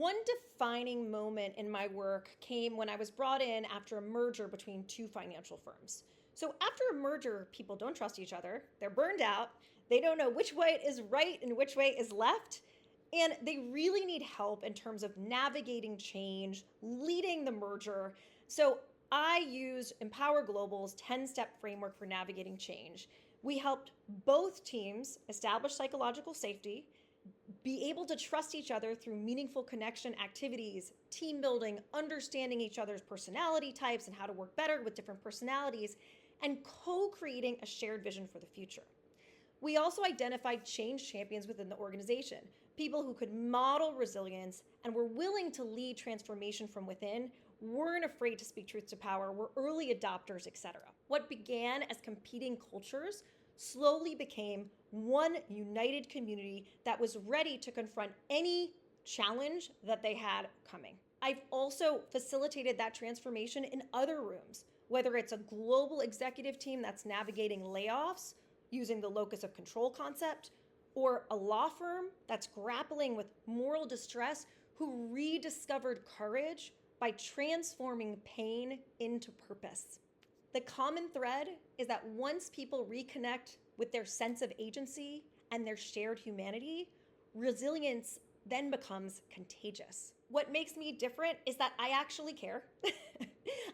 One defining moment in my work came when I was brought in after a merger between two financial firms. So, after a merger, people don't trust each other, they're burned out, they don't know which way is right and which way is left, and they really need help in terms of navigating change, leading the merger. So, I used Empower Global's 10-step framework for navigating change. We helped both teams establish psychological safety, be able to trust each other through meaningful connection activities, team building, understanding each other's personality types and how to work better with different personalities, and co-creating a shared vision for the future. We also identified change champions within the organization, people who could model resilience and were willing to lead transformation from within, weren't afraid to speak truth to power, were early adopters, etc. What began as competing cultures slowly became one united community that was ready to confront any challenge that they had coming. I've also facilitated that transformation in other rooms, whether it's a global executive team that's navigating layoffs using the locus of control concept, or a law firm that's grappling with moral distress who rediscovered courage by transforming pain into purpose. The common thread is that once people reconnect with their sense of agency and their shared humanity, resilience then becomes contagious. What makes me different is that I actually care.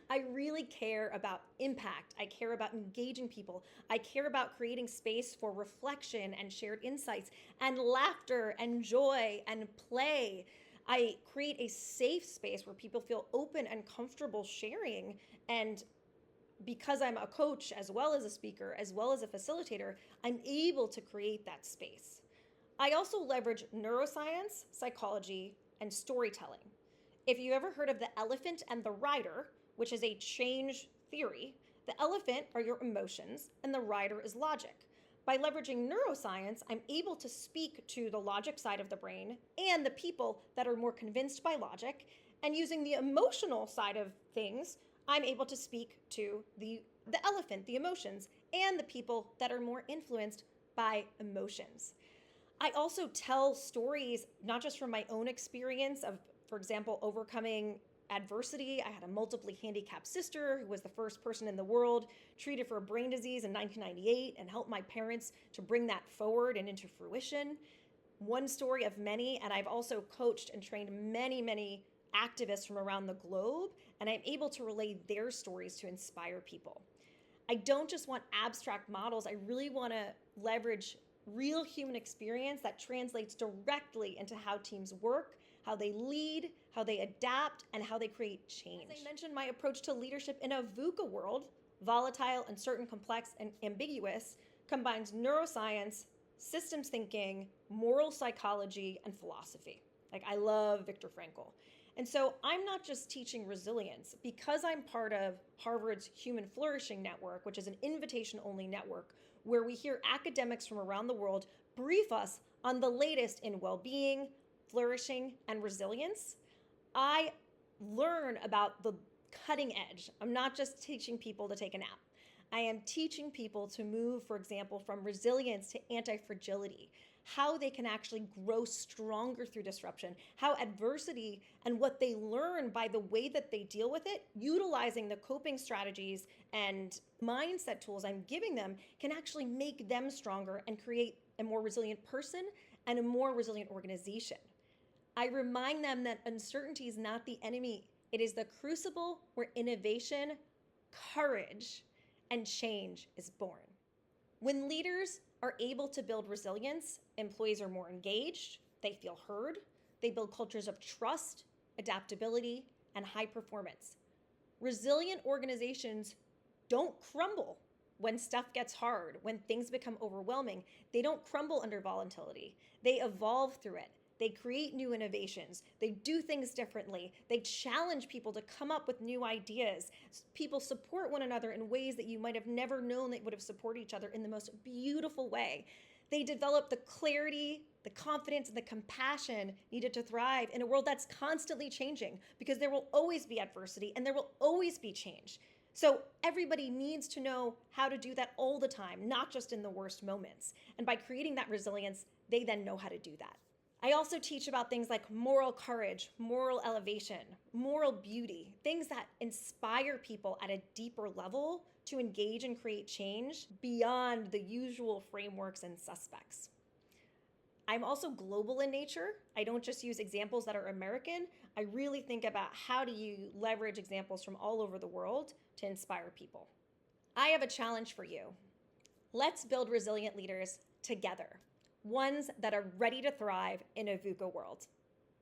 I really care about impact. I care about engaging people. I care about creating space for reflection and shared insights and laughter and joy and play. I create a safe space where people feel open and comfortable sharing, and because I'm a coach as well as a speaker, as well as a facilitator, I'm able to create that space. I also leverage neuroscience, psychology, and storytelling. If you ever heard of the elephant and the rider, which is a change theory, the elephant are your emotions and the rider is logic. By leveraging neuroscience, I'm able to speak to the logic side of the brain and the people that are more convinced by logic, and using the emotional side of things, I'm able to speak to the elephant, the emotions, and the people that are more influenced by emotions. I also tell stories, not just from my own experience of, for example, overcoming adversity. I had a multiply handicapped sister who was the first person in the world treated for a brain disease in 1998 and helped my parents to bring that forward and into fruition. One story of many, and I've also coached and trained many activists from around the globe, and I'm able to relay their stories to inspire people. I don't just want abstract models. I really want to leverage real human experience that translates directly into how teams work, how they lead, how they adapt, and how they create change. As I mentioned, my approach to leadership in a VUCA world, volatile, uncertain, complex, and ambiguous, combines neuroscience, systems thinking, moral psychology, and philosophy. Like, I love Viktor Frankl. And so I'm not just teaching resilience. Because I'm part of Harvard's Human Flourishing Network, which is an invitation-only network where we hear academics from around the world brief us on the latest in well-being, flourishing, and resilience, I learn about the cutting edge. I'm not just teaching people to take a nap. I am teaching people to move, for example, from resilience to anti-fragility, how they can actually grow stronger through disruption, how adversity and what they learn by the way that they deal with it, utilizing the coping strategies and mindset tools I'm giving them, can actually make them stronger and create a more resilient person and a more resilient organization. I remind them that uncertainty is not the enemy. It is the crucible where innovation, courage, and change is born. When leaders are able to build resilience, employees are more engaged, they feel heard, they build cultures of trust, adaptability, and high performance. Resilient organizations don't crumble when stuff gets hard, when things become overwhelming. They don't crumble under volatility. They evolve through it. They create new innovations. They do things differently. They challenge people to come up with new ideas. People support one another in ways that you might have never known they would have supported each other in the most beautiful way. They develop the clarity, the confidence, and the compassion needed to thrive in a world that's constantly changing, because there will always be adversity and there will always be change. So everybody needs to know how to do that all the time, not just in the worst moments. And by creating that resilience, they then know how to do that. I also teach about things like moral courage, moral elevation, moral beauty, things that inspire people at a deeper level to engage and create change beyond the usual frameworks and suspects. I'm also global in nature. I don't just use examples that are American. I really think about how do you leverage examples from all over the world to inspire people. I have a challenge for you. Let's build resilient leaders together, ones that are ready to thrive in a VUCA world.